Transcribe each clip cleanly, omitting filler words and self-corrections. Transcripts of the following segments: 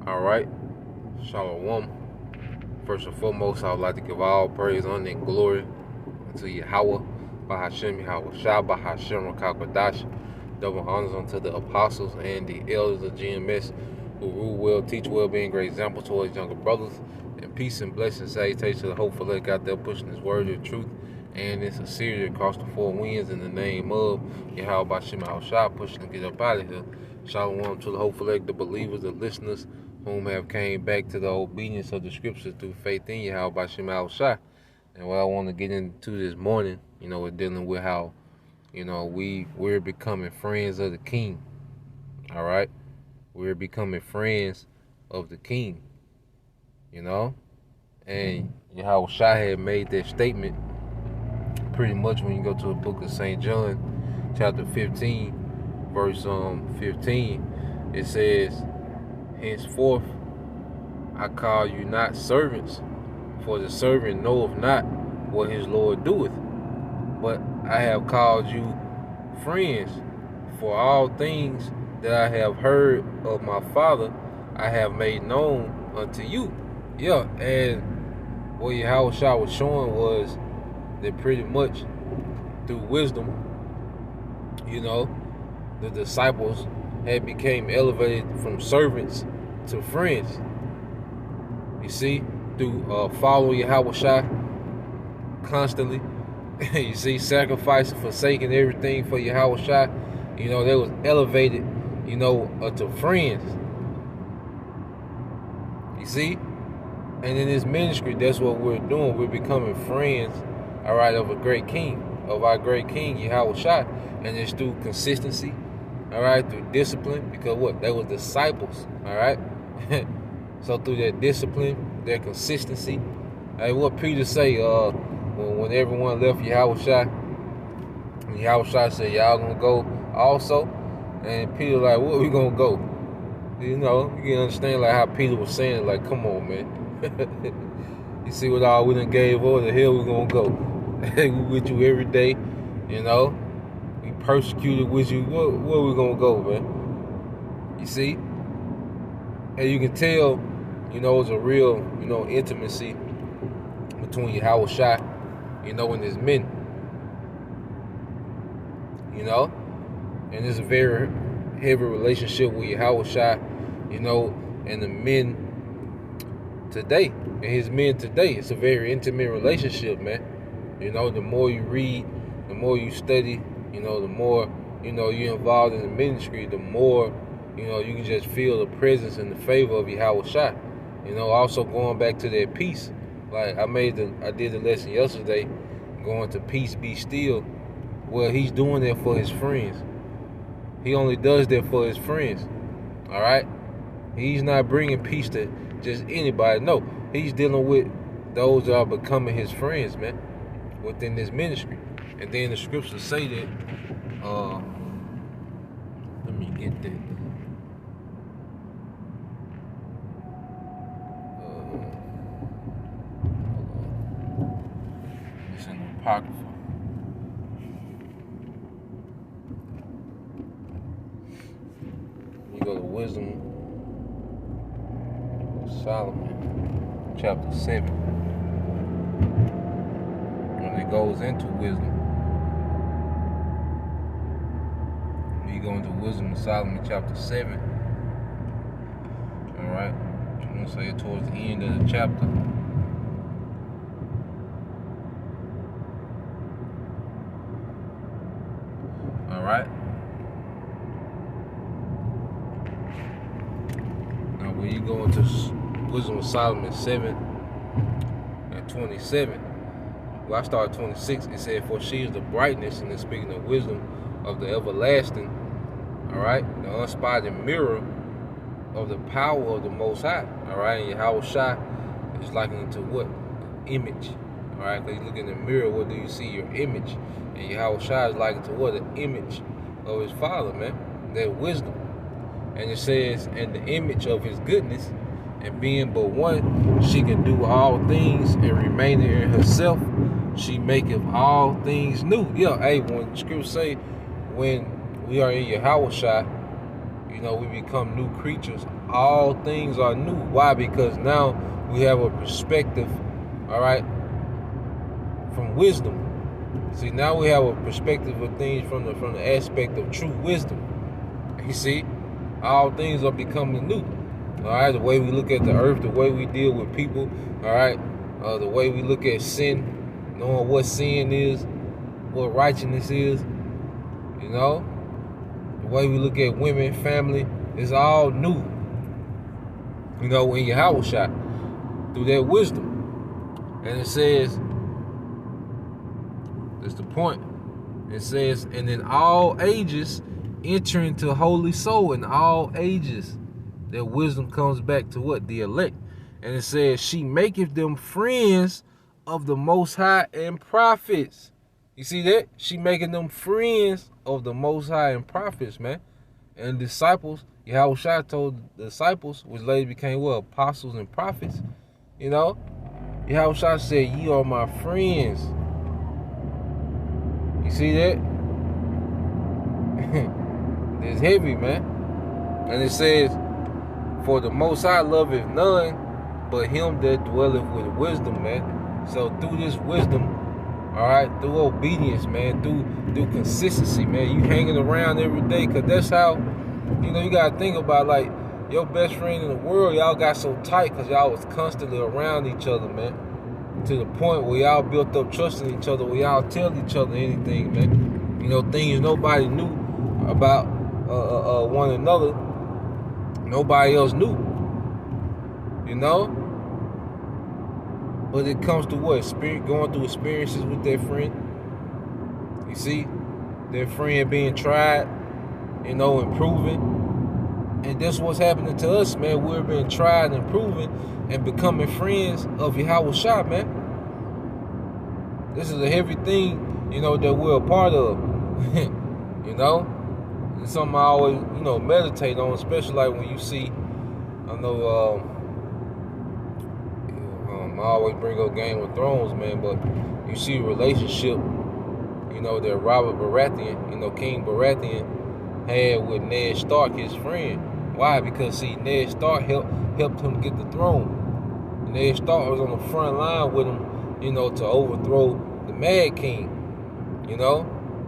All right, Shalom. First and foremost, I would like to give all praise, honor, and glory unto Yahweh, Bahashem Yahweh, Shah Bahashem Rakakadash. Double honors unto the apostles and the elders of GMS who rule well, teach well, being great example towards younger brothers. And peace and blessings, salutation to the hopeful that got there pushing this word of truth and in sincerity across the four winds in the name of Yahweh Bahashem Yahweh Shah, pushing to get up out of here. Shalom to the hopeful elect, the believers, the listeners, whom have came back to the obedience of the scriptures through faith in Yahweh Bahashem Yahweh Shah. And what I want to get into this morning, we're dealing with how, we're becoming friends of the King. All right, we're becoming friends of the King. And Yahweh Shah had made that statement pretty much when you go to the book of St. John, chapter 15, verse 15. It says, "Henceforth I call you not servants, for the servant knoweth not what his Lord doeth. But I have called you friends, for all things that I have heard of my Father I have made known unto you." Yeah, and what Yahweh Shah was showing was that pretty much through wisdom, the disciples had became elevated from servants to friends. You see, through following Yahweh Shah constantly. You see, sacrificing, forsaking everything for Yahweh Shah. They was elevated, to friends. You see? And in this ministry, that's what we're doing. We're becoming friends, all right, of a great king, of our great king, Yahweh Shah. And it's through consistency, all right, through discipline, because what? They were disciples, all right? So through that discipline, their consistency. Hey, what Peter say, when everyone left Yahweh Shah, and Yahweh Shah said, "Y'all gonna go also?" And Peter like, "Where we gonna go?" You can understand like how Peter was saying it, like, come on, man. You see what all we done gave over, the hell we gonna go? We with you every day, we persecuted with you. Where we gonna go, man? You see? And you can tell, it's a real, intimacy between Yahweh Shah, and his men. And it's a very heavy relationship with Yahweh Shah, and the men today, and his men today. It's a very intimate relationship, man. The more you read, the more you study, the more, you're involved in the ministry, the more, you can just feel the presence and the favor of Yahweh Shah. Also going back to that peace. Like I did the lesson yesterday, going to peace be still. Well, he's doing that for his friends. He only does that for his friends. All right? He's not bringing peace to just anybody. No, he's dealing with those that are becoming his friends, man, within this ministry. And then the scriptures say that, let me get that. It's in the Apocrypha. You go to Wisdom of Solomon, chapter 7. When it goes into wisdom, when you go into Wisdom of Solomon, chapter 7, all right, I'm going to say it towards the end of the chapter. All right. Now, when you go into Wisdom of Solomon 7 and 27, well, I started 26. It said, "For she is the brightness," and then speaking of wisdom, "of the everlasting," all right, "the unspotted mirror of the power of the Most High," all right, and Yahweh Shah is likened to what? Image, all right, because you look in the mirror, what do you see? Your image. And Yahweh Shah is likened to what? An image of his Father, man, that wisdom. And it says, "and the image of his goodness, and being but one, she can do all things, and remaining in herself, she maketh all things new." Yeah, hey, when scripture say, when we are in Yahweh Shah, You know, we become new creatures. All things are new. Why? Because now we have a perspective, all right, from wisdom. See, now we have a perspective of things from the aspect of true wisdom. You see, all things are becoming new. All right, the way we look at the earth, the way we deal with people, all right, the way we look at sin, knowing what sin is, what righteousness is, you know, the way we look at women, family, is all new. You know, when Yahweh shot through that wisdom. And it says, that's the point. It says, and in all ages enter into holy soul. In all ages, that wisdom comes back to what? The elect. And it says, she maketh them friends of the Most High and prophets. You see that? She making them friends of the Most High and prophets, man. And disciples, Yahweh Shai told the disciples, which later became what? Apostles and prophets. You know? Yahweh Shai said, ye are my friends. You see that? It's heavy, man. And it says, for the Most High loveth none but him that dwelleth with wisdom, man. So through this wisdom, all right, through obedience, man, through consistency, man, you hanging around every day, because that's how, you know, you got to think about, like, your best friend in the world, y'all got so tight because y'all was constantly around each other, man, to the point where y'all built up trust in each other, where y'all tell each other anything, man. You know, things nobody knew about one another, nobody else knew, you know? But it comes to what? Spirit going through experiences with their friend. You see? Their friend being tried, you know, and proven. And that's what's happening to us, man. We're being tried and proven and becoming friends of Yahweh Shai, man. This is a heavy thing, you know, that we're a part of. You know? It's something I always, you know, meditate on, especially like when you see, I know, I always bring up Game of Thrones, man, but you see a relationship, you know, that Robert Baratheon, you know, King Baratheon had with Ned Stark, his friend. Why? Because, see, Ned Stark helped him get the throne. Ned Stark was on the front line with him, you know, to overthrow the Mad King, you know.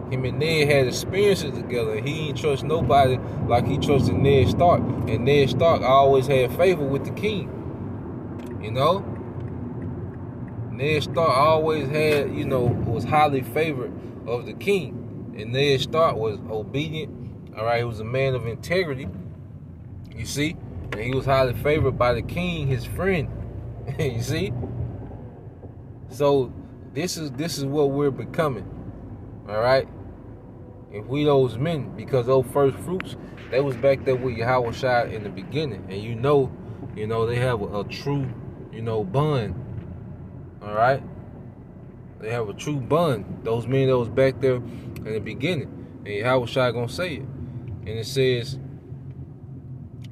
Him and Ned had experiences together, and he ain't trust nobody like he trusted Ned Stark. And Ned Stark always had favor with the king, you know. Ned Stark always had, you know, was highly favored of the king. And Ned Stark was obedient, all right? He was a man of integrity, you see? And he was highly favored by the king, his friend, you see? So this is what we're becoming, all right? If we those men, because those first fruits, they was back there with Yahweh Shai in the beginning. And you know, they have a true, you know, bond. All right, they have a true bond. Those men that was back there in the beginning, and Yahweh Shai gonna say it, and it says,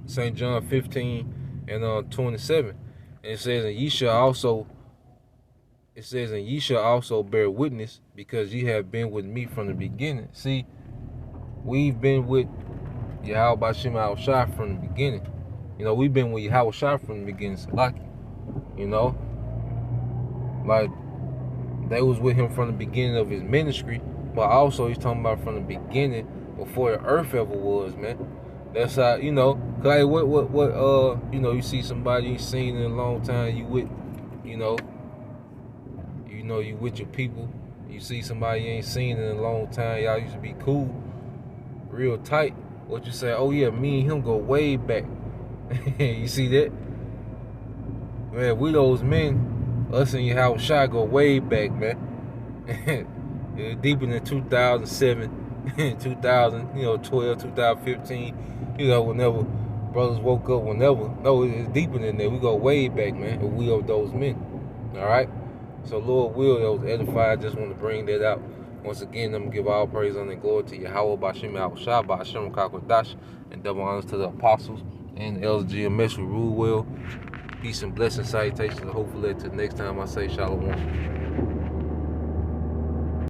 St. John 15 and 27, and it says, and ye shall also bear witness, because ye have been with me from the beginning. See, we've been with Yahweh Bashim Shai from the beginning. You know, we've been with Yahweh Shai from the beginning, Salaki. You know. Like, they was with him from the beginning of his ministry, but also he's talking about from the beginning, before the earth ever was, man. That's how, you know, cause like what you know, you see somebody you seen in a long time, you with, you know, you with your people. You see somebody you ain't seen in a long time, y'all used to be cool, real tight. What you say? Oh yeah, me and him go way back. You see that? Man, we those men. Us and Yahweh Shai go way back, man. Deeper than 2007, 2012, 2015. You know, whenever brothers woke up, whenever. No, it's deeper than that. We go way back, man. And we are those men. All right? So, Lord will, that was edified. I just want to bring that out. Once again, I'm going to give all praise and glory to Yahweh Bashim Yahweh Shai, Bashim Kakwadash, and double honors to the apostles and the elders GMS who rule well. Peace and blessings, salutations, and hopefully till next time I say shalom.